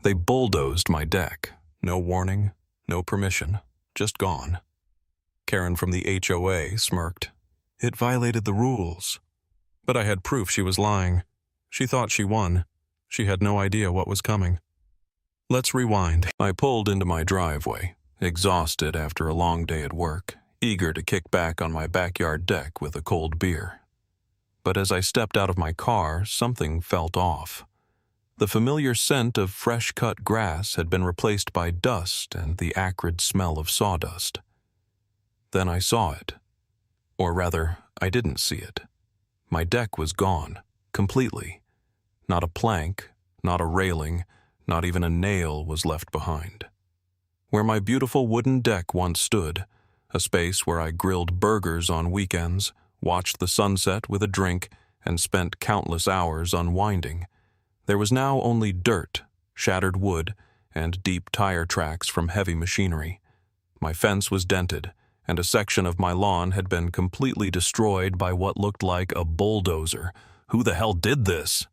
They bulldozed my deck. No warning, no permission, just gone. Karen from the HOA smirked. It violated the rules. But I had proof she was lying. She thought she won. She had no idea what was coming. Let's rewind. I pulled into my driveway, exhausted after a long day at work, eager to kick back on my backyard deck with a cold beer. But as I stepped out of my car, something felt off. The familiar scent of fresh-cut grass had been replaced by dust and the acrid smell of sawdust. Then I saw it. Or rather, I didn't see it. My deck was gone, completely. Not a plank, not a railing, not even a nail was left behind. Where my beautiful wooden deck once stood, a space where I grilled burgers on weekends, watched the sunset with a drink, and spent countless hours unwinding, there was now only dirt, shattered wood, and deep tire tracks from heavy machinery. My fence was dented, and a section of my lawn had been completely destroyed by what looked like a bulldozer. Who the hell did this?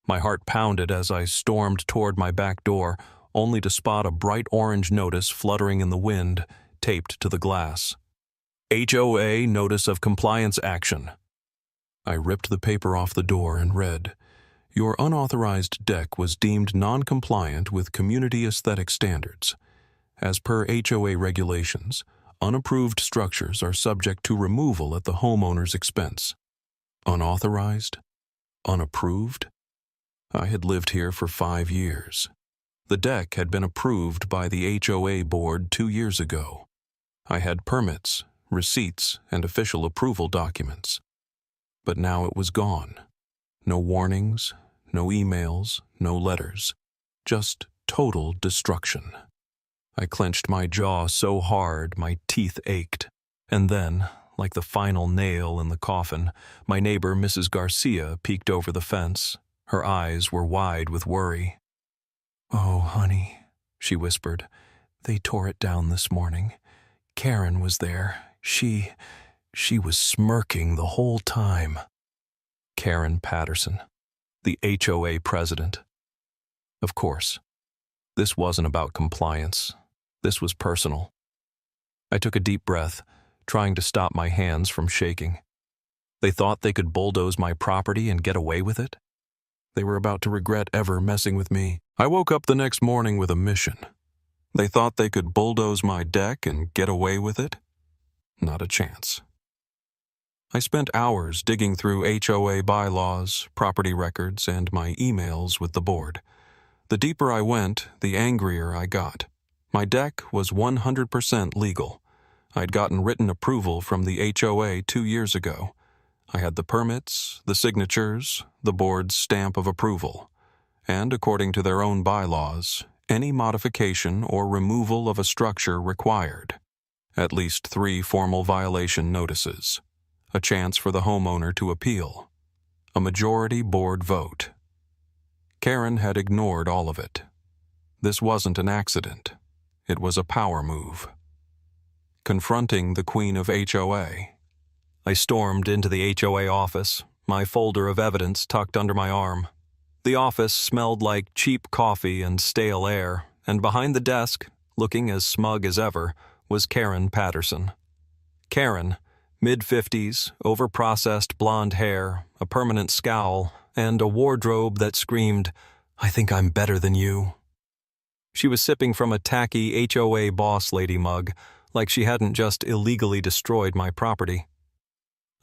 My heart pounded as I stormed toward my back door, only to spot a bright orange notice fluttering in the wind, taped to the glass. HOA Notice of Compliance Action. I ripped the paper off the door and read, Your unauthorized deck was deemed non-compliant with community aesthetic standards. As per HOA regulations, unapproved structures are subject to removal at the homeowner's expense. Unauthorized? Unapproved? I had lived here for 5 years. The deck had been approved by the HOA board 2 years ago. I had permits, receipts, and official approval documents. But now it was gone. No warnings, no emails, no letters. Just total destruction. I clenched my jaw so hard my teeth ached. And then, like the final nail in the coffin, my neighbor Mrs. Garcia peeked over the fence. Her eyes were wide with worry. "Oh, honey," she whispered, "they tore it down this morning. Karen was there. She was smirking the whole time." Karen Patterson, the HOA president. Of course, this wasn't about compliance. This was personal. I took a deep breath, trying to stop my hands from shaking. They thought they could bulldoze my property and get away with it? They were about to regret ever messing with me. I woke up the next morning with a mission. They thought they could bulldoze my deck and get away with it? Not a chance. I spent hours digging through HOA bylaws, property records, and my emails with the board. The deeper I went, the angrier I got. My deck was 100% legal. I'd gotten written approval from the HOA 2 years ago. I had the permits, the signatures, the board's stamp of approval. And according to their own bylaws, any modification or removal of a structure required at least 3 formal violation notices, a chance for the homeowner to appeal, a majority board vote. Karen had ignored all of it. This wasn't an accident. It was a power move. Confronting the Queen of HOA. I stormed into the HOA office, my folder of evidence tucked under my arm. The office smelled like cheap coffee and stale air, and behind the desk, looking as smug as ever, was Karen Patterson. Karen, mid-50s, overprocessed blonde hair, a permanent scowl, and a wardrobe that screamed, "I think I'm better than you." She was sipping from a tacky HOA boss lady mug, like she hadn't just illegally destroyed my property.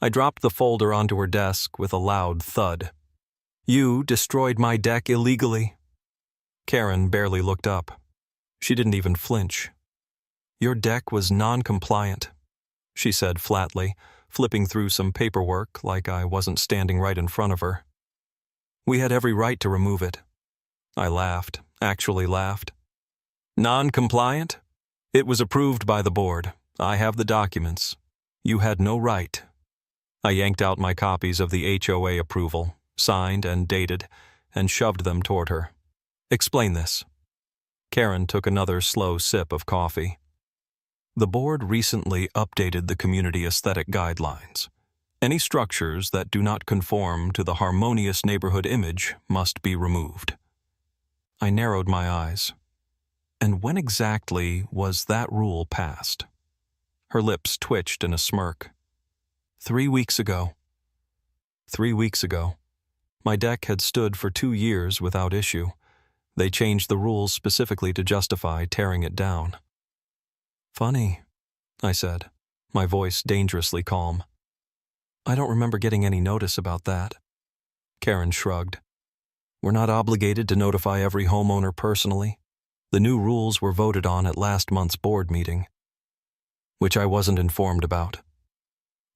I dropped the folder onto her desk with a loud thud. "You destroyed my deck illegally?" Karen barely looked up. She didn't even flinch. "Your deck was non-compliant," she said flatly, flipping through some paperwork like I wasn't standing right in front of her. "We had every right to remove it." I laughed, actually laughed. "Non-compliant? It was approved by the board. I have the documents. You had no right." I yanked out my copies of the HOA approval, signed and dated, and shoved them toward her. "Explain this." Karen took another slow sip of coffee. The board recently updated the community aesthetic guidelines. Any structures that do not conform to the harmonious neighborhood image must be removed. I narrowed my eyes. And when exactly was that rule passed? Her lips twitched in a smirk. 3 weeks ago. 3 weeks ago. My deck had stood for 2 years without issue. They changed the rules specifically to justify tearing it down. Funny, I said, my voice dangerously calm. I don't remember getting any notice about that. Karen shrugged. We're not obligated to notify every homeowner personally. The new rules were voted on at last month's board meeting, which I wasn't informed about.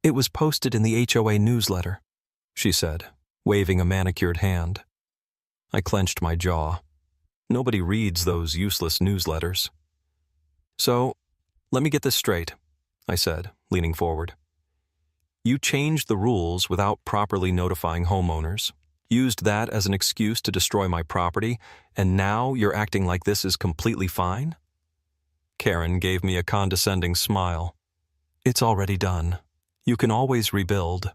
It was posted in the HOA newsletter, she said, waving a manicured hand. I clenched my jaw. Nobody reads those useless newsletters. So, let me get this straight, I said, leaning forward. You changed the rules without properly notifying homeowners, used that as an excuse to destroy my property, and now you're acting like this is completely fine? Karen gave me a condescending smile. It's already done. You can always rebuild.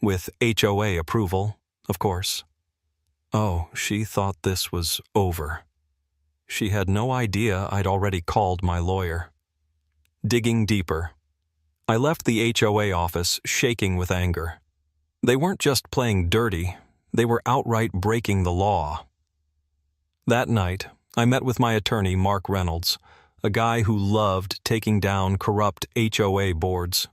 With HOA approval, of course. Oh, she thought this was over. She had no idea I'd already called my lawyer. Digging deeper. I left the HOA office shaking with anger. They weren't just playing dirty, they were outright breaking the law. That night, I met with my attorney, Mark Reynolds, a guy who loved taking down corrupt HOA boards.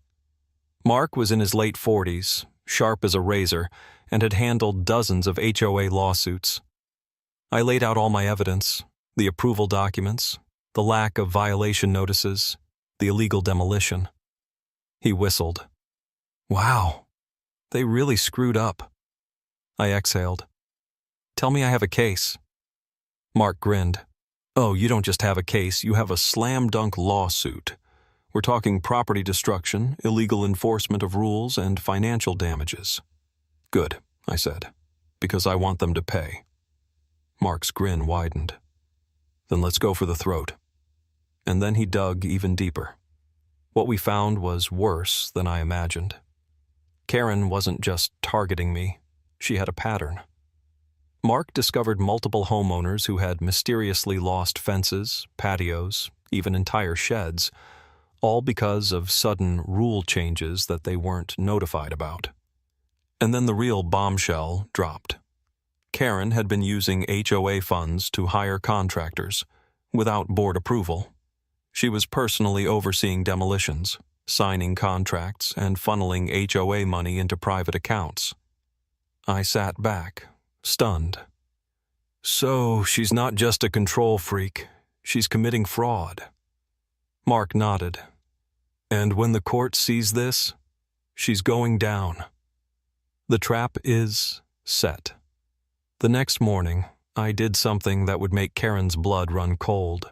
Mark was in his late 40s, sharp as a razor, and had handled dozens of HOA lawsuits. I laid out all my evidence, the approval documents, the lack of violation notices, the illegal demolition. He whistled. Wow, they really screwed up. I exhaled. Tell me I have a case. Mark grinned. Oh, you don't just have a case, you have a slam-dunk lawsuit. We're talking property destruction, illegal enforcement of rules, and financial damages. Good, I said, because I want them to pay. Mark's grin widened. Then let's go for the throat. And then he dug even deeper. What we found was worse than I imagined. Karen wasn't just targeting me, she had a pattern. Mark discovered multiple homeowners who had mysteriously lost fences, patios, even entire sheds, all because of sudden rule changes that they weren't notified about. And then the real bombshell dropped. Karen had been using HOA funds to hire contractors, without board approval. She was personally overseeing demolitions, signing contracts, and funneling HOA money into private accounts. I sat back, stunned. So she's not just a control freak, she's committing fraud. Mark nodded. And when the court sees this, she's going down. The trap is set. The next morning, I did something that would make Karen's blood run cold.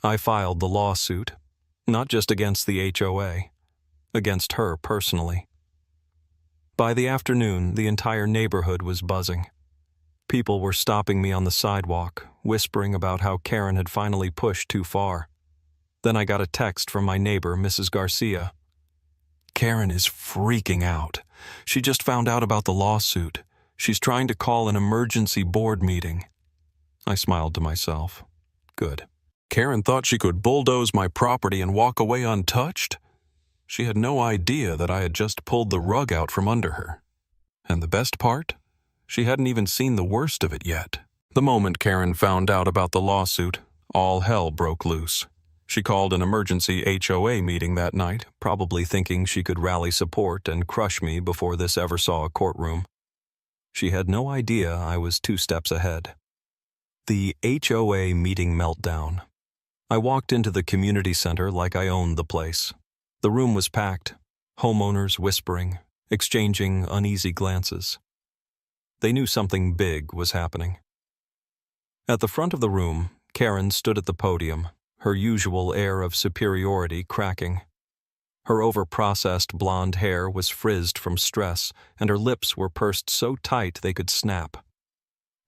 I filed the lawsuit, not just against the HOA, against her personally. By the afternoon, the entire neighborhood was buzzing. People were stopping me on the sidewalk, whispering about how Karen had finally pushed too far. Then I got a text from my neighbor, Mrs. Garcia. Karen is freaking out. She just found out about the lawsuit. She's trying to call an emergency board meeting. I smiled to myself. Good. Karen thought she could bulldoze my property and walk away untouched? She had no idea that I had just pulled the rug out from under her. And the best part? She hadn't even seen the worst of it yet. The moment Karen found out about the lawsuit, all hell broke loose. She called an emergency HOA meeting that night, probably thinking she could rally support and crush me before this ever saw a courtroom. She had no idea I was 2 steps ahead. The HOA meeting meltdown. I walked into the community center like I owned the place. The room was packed, homeowners whispering, exchanging uneasy glances. They knew something big was happening. At the front of the room, Karen stood at the podium, her usual air of superiority cracking. Her over-processed blonde hair was frizzed from stress, and her lips were pursed so tight they could snap.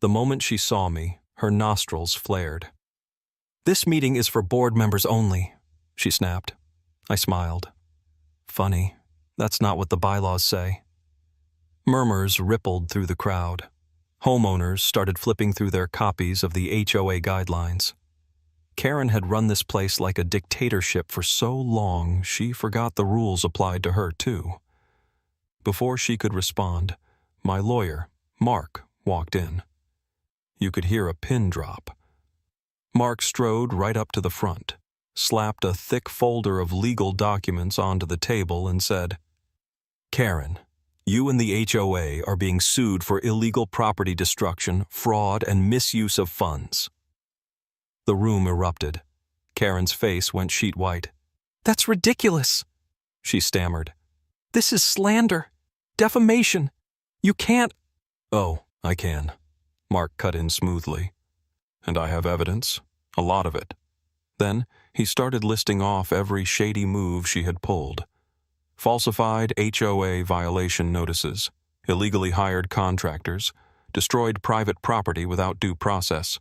The moment she saw me, her nostrils flared. "This meeting is for board members only," she snapped. I smiled. Funny, that's not what the bylaws say. Murmurs rippled through the crowd. Homeowners started flipping through their copies of the HOA guidelines. Karen had run this place like a dictatorship for so long she forgot the rules applied to her too. Before she could respond, my lawyer, Mark, walked in. You could hear a pin drop. Mark strode right up to the front, slapped a thick folder of legal documents onto the table and said, "Karen, you and the HOA are being sued for illegal property destruction, fraud, and misuse of funds." The room erupted. Karen's face went sheet white. "That's ridiculous," she stammered. "This is slander, defamation. You can't—" "Oh, I can," Mark cut in smoothly. "And I have evidence, a lot of it." Then he started listing off every shady move she had pulled. Falsified HOA violation notices, illegally hired contractors, destroyed private property without due process,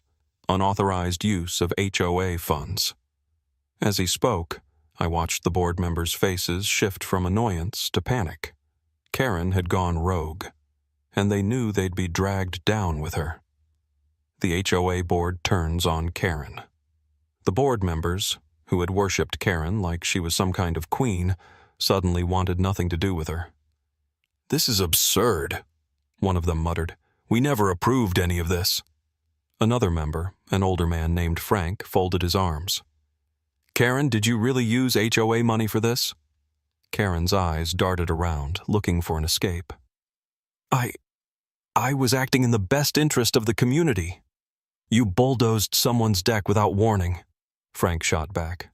unauthorized use of HOA funds. As he spoke, I watched the board members' faces shift from annoyance to panic. Karen had gone rogue, and they knew they'd be dragged down with her. The HOA board turns on Karen. The board members, who had worshipped Karen like she was some kind of queen, suddenly wanted nothing to do with her. "This is absurd," one of them muttered. "We never approved any of this." Another member, an older man named Frank, folded his arms. "Karen, did you really use HOA money for this?" Karen's eyes darted around, looking for an escape. I was acting in the best interest of the community." "You bulldozed someone's deck without warning," Frank shot back.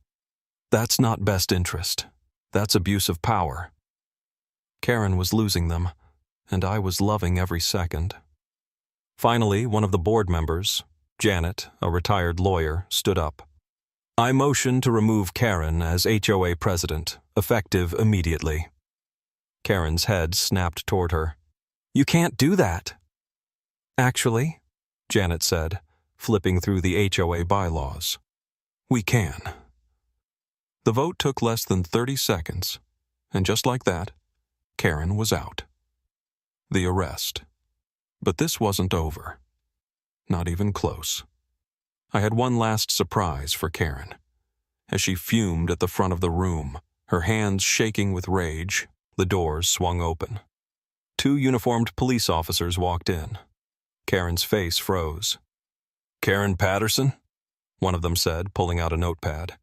"That's not best interest. That's abuse of power." Karen was losing them, and I was loving every second. Finally, one of the board members, Janet, a retired lawyer, stood up. "I motion to remove Karen as HOA president, effective immediately." Karen's head snapped toward her. "You can't do that." "Actually," Janet said, flipping through the HOA bylaws, "we can." The vote took less than 30 seconds, and just like that, Karen was out. The arrest. But this wasn't over. Not even close. I had one last surprise for Karen. As she fumed at the front of the room, her hands shaking with rage, the doors swung open. 2 uniformed police officers walked in. Karen's face froze. "Karen Patterson?" one of them said, pulling out a notepad.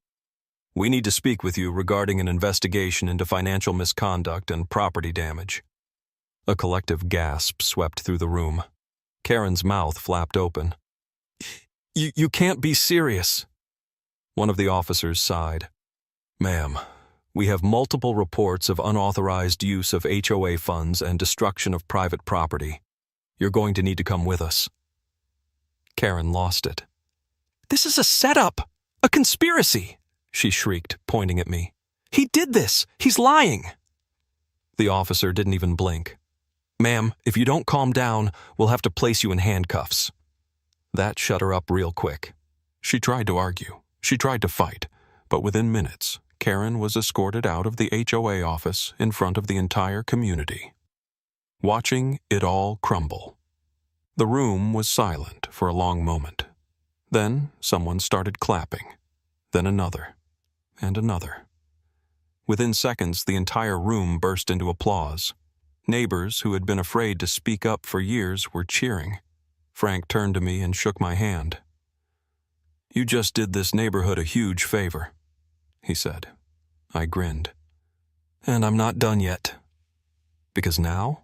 "We need to speak with you regarding an investigation into financial misconduct and property damage." A collective gasp swept through the room. Karen's mouth flapped open. You can't be serious." One of the officers sighed. "Ma'am, we have multiple reports of unauthorized use of HOA funds and destruction of private property. You're going to need to come with us." Karen lost it. "This is a setup! A conspiracy!" she shrieked, pointing at me. "He did this! He's lying!" The officer didn't even blink. "Ma'am, if you don't calm down, we'll have to place you in handcuffs." That shut her up real quick. She tried to argue. She tried to fight. But within minutes, Karen was escorted out of the HOA office in front of the entire community, watching it all crumble. The room was silent for a long moment. Then someone started clapping. Then another. And another. Within seconds, the entire room burst into applause. Neighbors who had been afraid to speak up for years were cheering. Frank turned to me and shook my hand. "You just did this neighborhood a huge favor," he said. I grinned. "And I'm not done yet." Because now,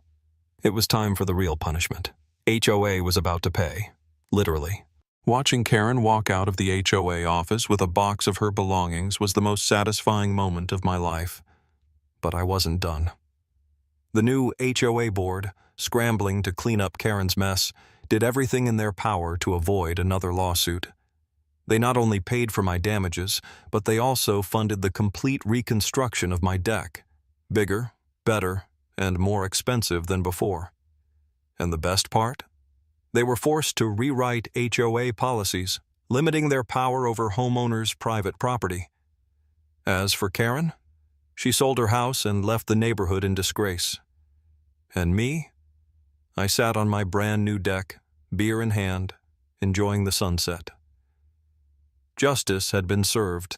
it was time for the real punishment. HOA was about to pay. Literally. Watching Karen walk out of the HOA office with a box of her belongings was the most satisfying moment of my life. But I wasn't done. The new HOA board, scrambling to clean up Karen's mess, did everything in their power to avoid another lawsuit. They not only paid for my damages, but they also funded the complete reconstruction of my deck. Bigger, better, and more expensive than before. And the best part? They were forced to rewrite HOA policies, limiting their power over homeowners' private property. As for Karen, she sold her house and left the neighborhood in disgrace. And me? I sat on my brand new deck, beer in hand, enjoying the sunset. Justice had been served.